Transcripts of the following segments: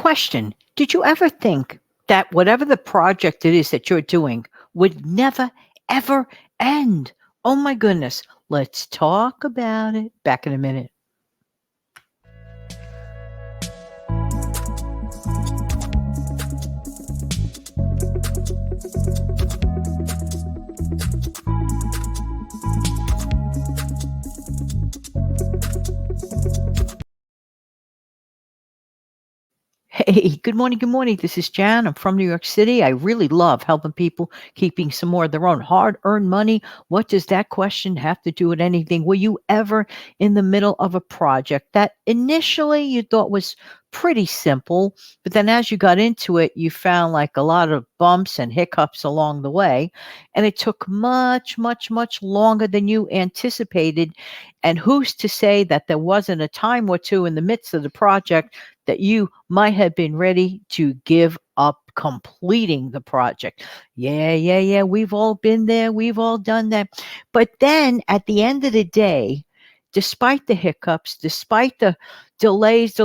Question: did you ever think that whatever the project it is that you're doing would never, ever end? Oh my goodness. Let's talk about it. Back in a minute. Hey, good morning. Good morning. This is Jan. I'm from New York City. I really love helping people keeping some more of their own hard earned money. What does that question have to do with anything? Were you ever in the middle of a project that initially you thought was pretty simple, but then as you got into it, you found like a lot of bumps and hiccups along the way, and it took much, much, much longer than you anticipated? And who's to say that there wasn't a time or two in the midst of the project that you might have been ready to give up completing the project? Yeah, yeah, yeah. We've all been there. We've all done that. But then at the end of the day, despite the hiccups, despite the delays,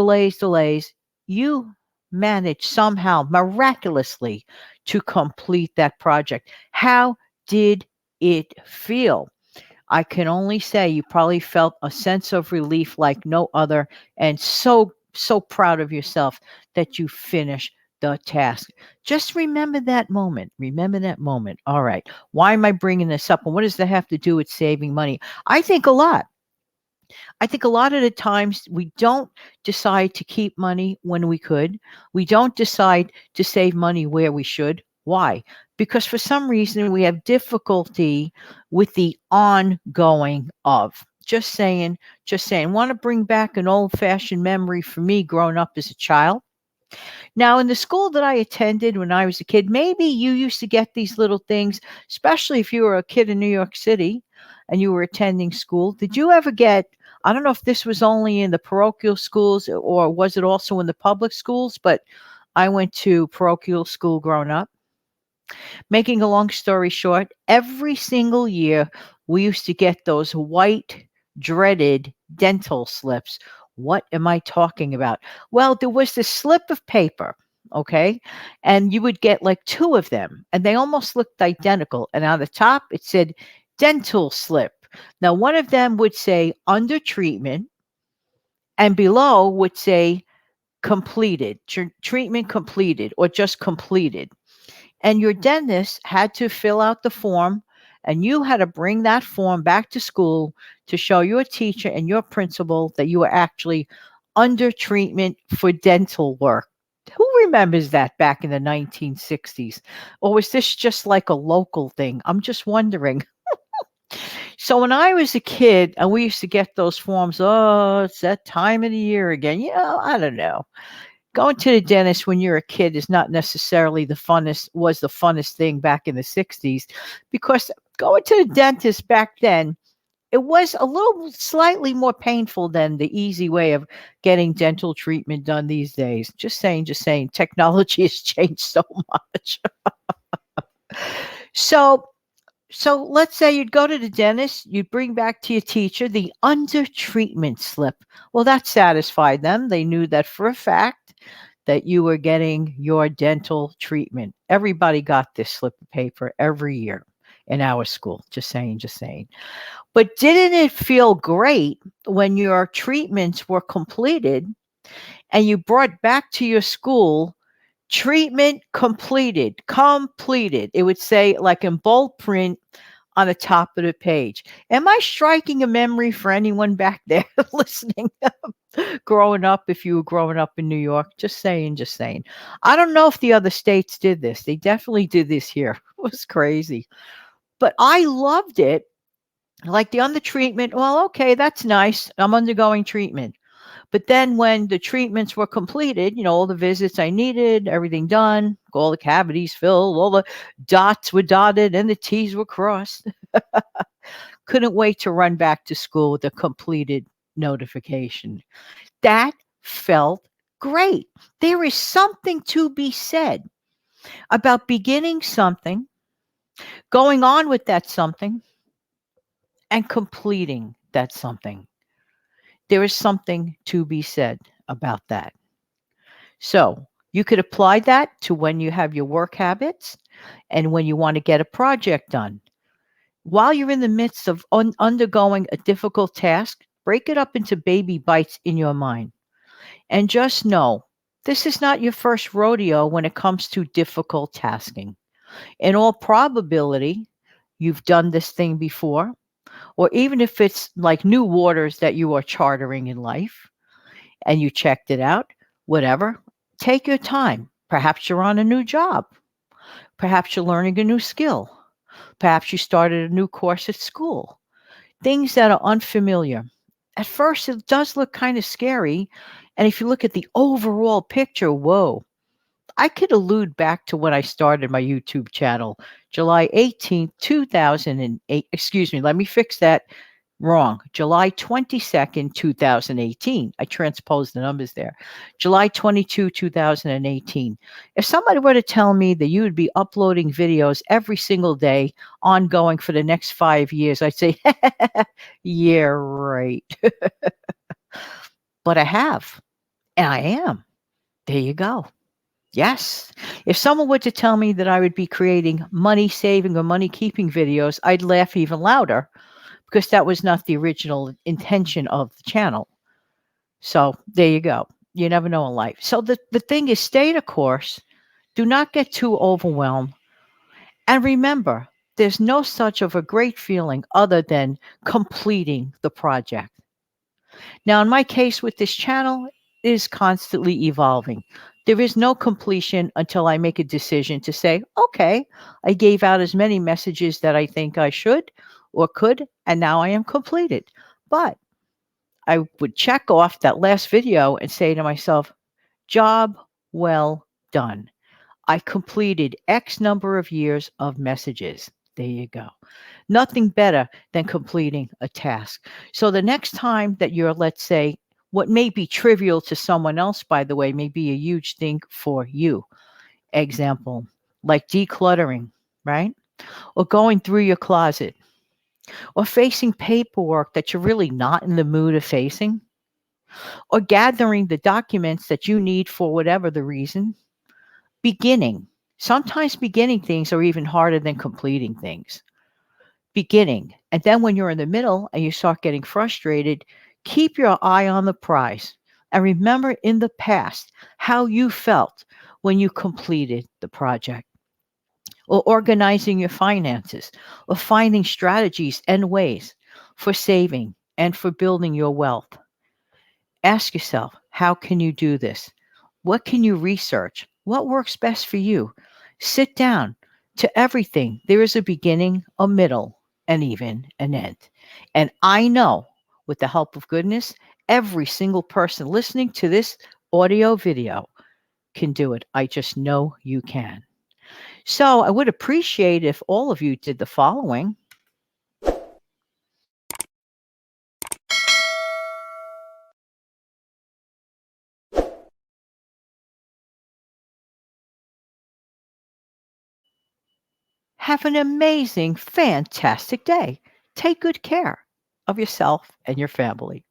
you managed somehow miraculously to complete that project. How did it feel? I can only say you probably felt a sense of relief like no other, and so proud of yourself that you finished the task. Just remember that moment. Remember that moment. All right. Why am I bringing this up? And what does that have to do with saving money? I think a lot. I think a lot of the times we don't decide to keep money when we could. We don't decide to save money where we should. Why? Because for some reason we have difficulty with the ongoing of. Just saying. Want to bring back an old fashioned memory for me growing up as a child. Now, in the school that I attended when I was a kid, maybe you used to get these little things, especially if you were a kid in New York City and you were attending school. Did you ever get, I don't know if this was only in the parochial schools or was it also in the public schools, but I went to parochial school growing up. Making a long story short, every single year we used to get those white, dreaded dental slips. What am I talking about? Well, there was this slip of paper, okay? And you would get like two of them, and they almost looked identical. And on the top, it said dental slip. Now, one of them would say under treatment, and below would say completed, treatment completed, or just completed. And your dentist had to fill out the form, and you had to bring that form back to school to show your teacher and your principal that you were actually under treatment for dental work. Who remembers that back in the 1960s? Or was this just like a local thing? I'm just wondering. So when I was a kid and we used to get those forms, oh, it's that time of the year again. I don't know. Going to the dentist when you're a kid is not necessarily the funnest thing back in the 60s, because going to the dentist back then, it was a little slightly more painful than the easy way of getting dental treatment done these days. Just saying, technology has changed so much. So so let's say you'd go to the dentist, you'd bring back to your teacher the under treatment slip. Well, that satisfied them. They knew that for a fact that you were getting your dental treatment. Everybody got this slip of paper every year in our school. Just saying. But didn't it feel great when your treatments were completed and you brought back to your school treatment completed, completed? It would say like in bold print on the top of the page. Am I striking a memory for anyone back there listening? Growing up, if you were growing up in New York, just saying. I don't know if the other states did this. They definitely did this here. It was crazy. But I loved it. Like the under treatment, well, okay, that's nice. I'm undergoing treatment. But then when the treatments were completed, all the visits I needed, everything done, all the cavities filled, all the dots were dotted and the T's were crossed. Couldn't wait to run back to school with a completed notification. That felt great. There is something to be said about beginning something, going on with that something, and completing that something. There is something to be said about that. So, You could apply that to when you have your work habits and when you want to get a project done. While you're in the midst of undergoing a difficult task, break it up into baby bites in your mind. And just know this is not your first rodeo when it comes to difficult tasking. In all probability, you've done this thing before, or even if it's like new waters that you are chartering in life and you checked it out, whatever, take your time. Perhaps you're on a new job. Perhaps you're learning a new skill. Perhaps you started a new course at school. Things that are unfamiliar. At first, it does look kind of scary. And if you look at the overall picture, whoa, I could allude back to when I started my YouTube channel, July 18th, 2008. Excuse me, let me fix that. Wrong. July 22nd, 2018. I transposed the numbers there. July 2018. If somebody were to tell me that you would be uploading videos every single day, ongoing for the next 5 years, I'd say, yeah, right. But I have, and I am. There you go. Yes. If someone were to tell me that I would be creating money saving or money keeping videos, I'd laugh even louder because that was not the original intention of the channel. So there you go. You never know in life. So the thing is, stay the course. Do not get too overwhelmed. And remember, there's no such of a great feeling other than completing the project. Now, in my case with this channel, it is constantly evolving. There is no completion until I make a decision to say, okay, I gave out as many messages that I think I should or could, and now I am completed. But I would check off that last video and say to myself, job well done. I completed X number of years of messages. There you go. Nothing better than completing a task. So the next time that you're, let's say, what may be trivial to someone else, by the way, may be a huge thing for you. Example, like decluttering, right? Or going through your closet, or facing paperwork that you're really not in the mood of facing, or gathering the documents that you need for whatever the reason. Beginning. Sometimes beginning things are even harder than completing things. Beginning. And then when you're in the middle and you start getting frustrated, keep your eye on the prize. And remember in the past how you felt when you completed the project, or organizing your finances, or finding strategies and ways for saving and for building your wealth. Ask yourself, how can you do this? What can you research? What works best for you? Sit down. To everything, there is a beginning, a middle, and even an end. And I know, with the help of goodness, every single person listening to this audio video can do it. I just know you can. So I would appreciate if all of you did the following. Have an amazing, fantastic day. Take good care of yourself and your family.